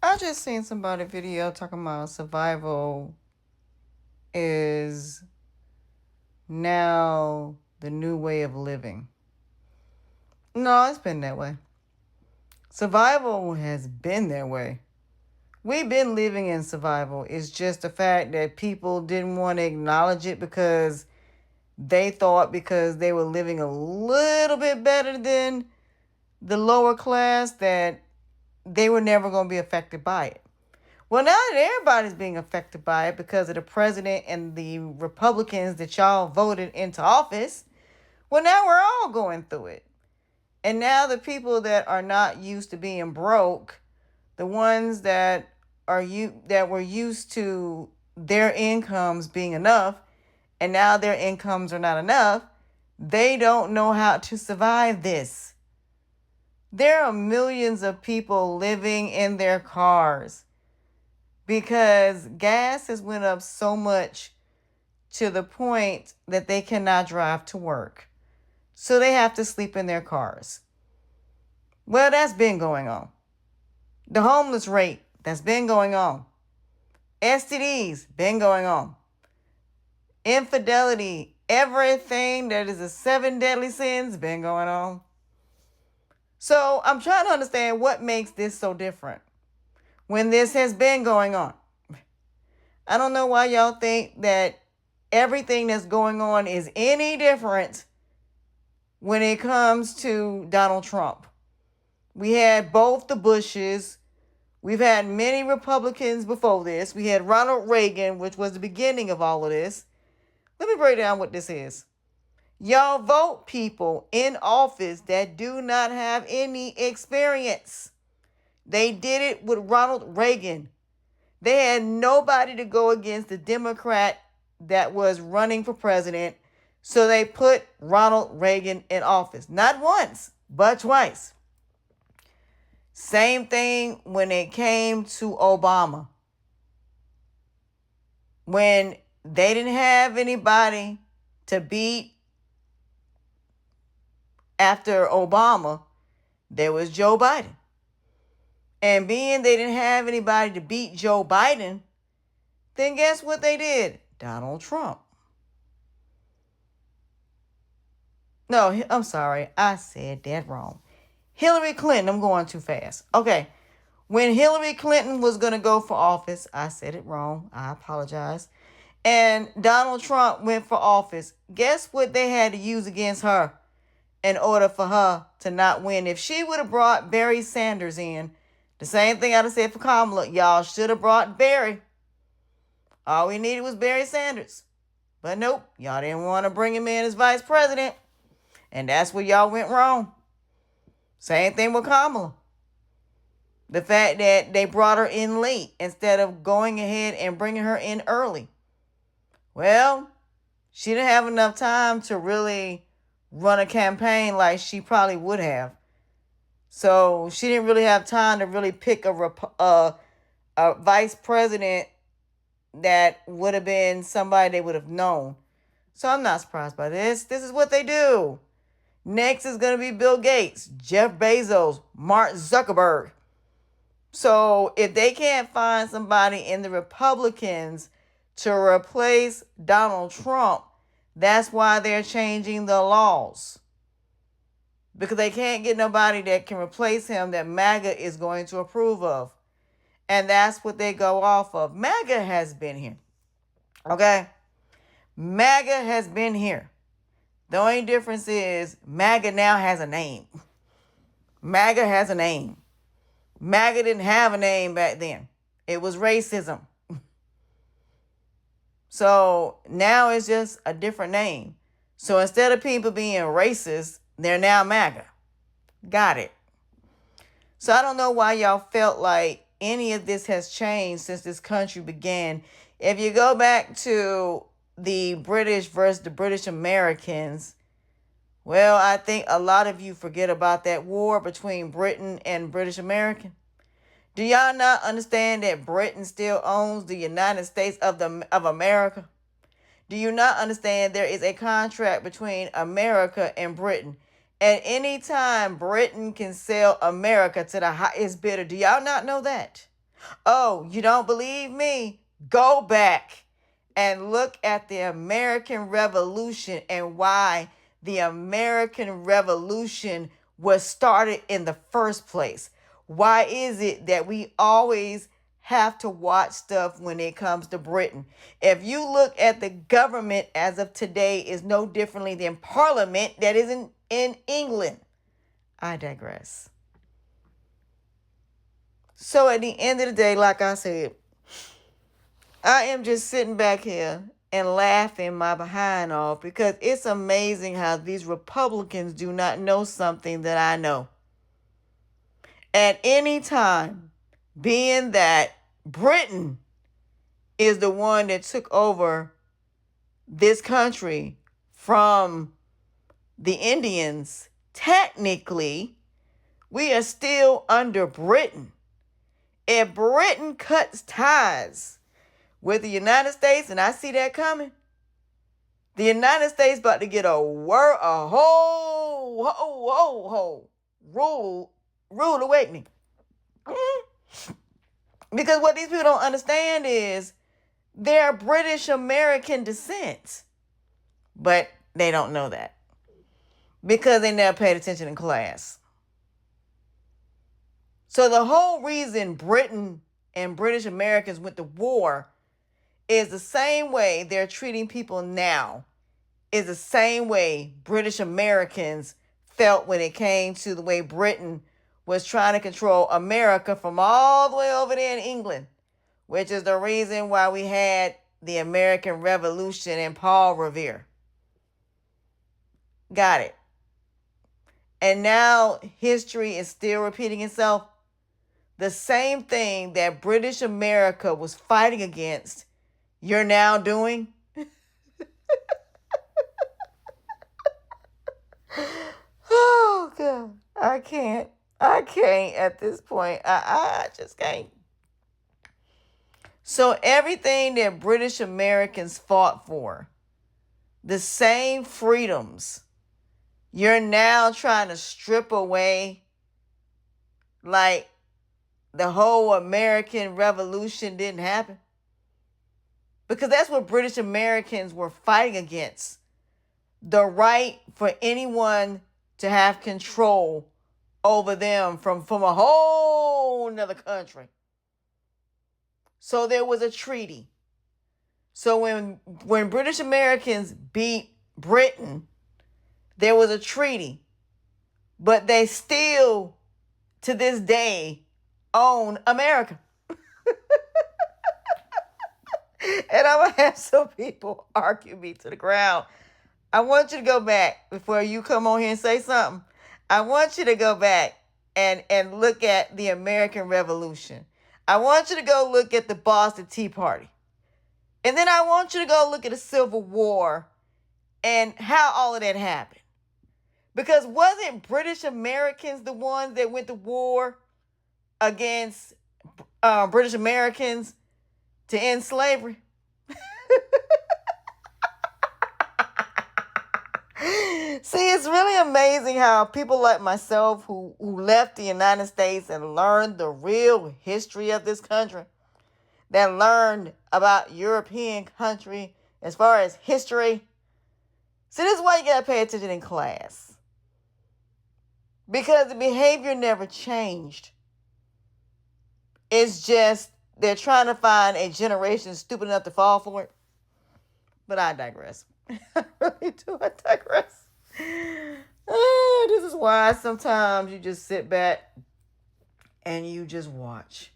I just seen somebody video talking about survival is now the new way of living. No, it's been that way. Survival has been that way. We've been living in survival. It's just the fact that people didn't want to acknowledge it because they thought because they were living a little bit better than the lower class that they were never going to be affected by it. Well, now that everybody's being affected by it because of the president and the Republicans that y'all voted into office, well, now we're all going through it. And now the people that are not used to being broke, the ones that were used to their incomes being enough, and now their incomes are not enough, they don't know how to survive this. There are millions of people living in their cars because gas has went up so much to the point that they cannot drive to work. So they have to sleep in their cars. Well, that's been going on. The homeless rate, that's been going on. STDs, been going on. Infidelity, everything that is the 7 deadly sins, been going on. So I'm trying to understand what makes this so different when this has been going on. I don't know why y'all think that everything that's going on is any different when it comes to Donald Trump. We had both the Bushes. We've had many Republicans before this. We had Ronald Reagan, which was the beginning of all of this. Let me break down what this is. Y'all vote people in office that do not have any experience. They did it with Ronald Reagan. They had nobody to go against the Democrat that was running for president. So they put Ronald Reagan in office. Not once, but twice. Same thing when it came to Obama. When they didn't have anybody to beat after Obama, there was Joe Biden. And being they didn't have anybody to beat Joe Biden, then guess what they did? Donald Trump. No, I'm sorry. I said that wrong. Hillary Clinton. I'm going too fast. Okay. When Hillary Clinton was going to go for office, I said it wrong. I apologize. And Donald Trump went for office. Guess what they had to use against her in order for her to not win? If she would have brought Barry Sanders in, the same thing I'd have said for Kamala. Y'all should have brought Barry. All we needed was Barry Sanders. But nope, y'all didn't want to bring him in as vice president. And that's where y'all went wrong. Same thing with Kamala. The fact that they brought her in late instead of going ahead and bringing her in early. Well, she didn't have enough time to really run a campaign like she probably would have. So she didn't really have time to really pick a vice president that would have been somebody they would have known. So I'm not surprised by this. This is what they do. Next is going to be Bill Gates, Jeff Bezos, Mark Zuckerberg. So if they can't find somebody in the Republicans to replace Donald Trump, that's why they're changing the laws. Because they can't get nobody that can replace him that MAGA is going to approve of. And that's what they go off of. MAGA has been here. Okay? MAGA has been here. The only difference is MAGA now has a name. MAGA has a name. MAGA didn't have a name back then. It was racism. So now it's just a different name. So instead of people being racist, they're now MAGA. Got it. So I don't know why y'all felt like any of this has changed since this country began. If you go back to the British versus the British Americans, well, I think a lot of you forget about that war between Britain and British American. Do y'all not understand that Britain still owns the United States of America? Do you not understand there is a contract between America and Britain? At any time, Britain can sell America to the highest bidder. Do y'all not know that? Oh, you don't believe me? Go back and look at the American Revolution and why the American Revolution was started in the first place. Why is it that we always have to watch stuff when it comes to Britain? If you look at the government as of today is no differently than Parliament that isn't in England. I digress. So at the end of the day, like I said, I am just sitting back here and laughing my behind off because it's amazing how these Republicans do not know something that I know. At any time, being that Britain is the one that took over this country from the Indians, technically, we are still under Britain. If Britain cuts ties with the United States, and I see that coming, the United States about to get a whole rude awakening. Because what these people don't understand is they're British American descent. But they don't know that because they never paid attention in class. So the whole reason Britain and British Americans went to war is the same way they're treating people now, is the same way British Americans felt when it came to the way Britain was trying to control America from all the way over there in England, which is the reason why we had the American Revolution and Paul Revere. Got it. And now history is still repeating itself. The same thing that British America was fighting against, you're now doing. Oh, God. I can't at this point. I just can't. So everything that British Americans fought for, the same freedoms, you're now trying to strip away, like the whole American Revolution didn't happen. Because that's what British Americans were fighting against. The right for anyone to have control over them from a whole nother country. So there was a treaty. So when British Americans beat Britain, there was a treaty. But they still, to this day, own America. And I'm going to have some people argue me to the ground. I want you to go back before you come on here and say something. I want you to go back and look at the American Revolution. I want you to go look at the Boston Tea Party. And then I want you to go look at the Civil War and how all of that happened. Because wasn't British Americans the ones that went to war against British Americans to end slavery? See, it's really amazing how people like myself who left the United States and learned the real history of this country, that learned about European country as far as history. See, this is why you got to pay attention in class. Because the behavior never changed. It's just they're trying to find a generation stupid enough to fall for it. But I digress. I really do. I digress. This is why sometimes you just sit back and you just watch.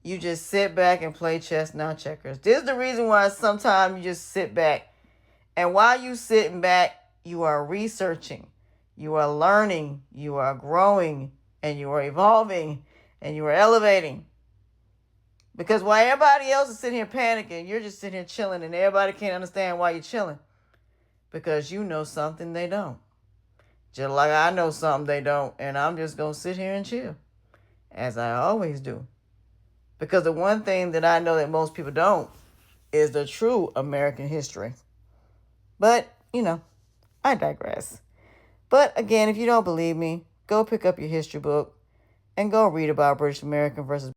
You just sit back and play chess, not checkers. This is the reason why sometimes you just sit back. And while you sitting back, you are researching. You are learning. You are growing. And you are evolving. And you are elevating. Because while everybody else is sitting here panicking, you're just sitting here chilling. And everybody can't understand why you're chilling. Because you know something they don't. Just like I know something they don't. And I'm just going to sit here and chill. As I always do. Because the one thing that I know that most people don't is the true American history. But, I digress. But again, if you don't believe me, go pick up your history book and go read about British American versus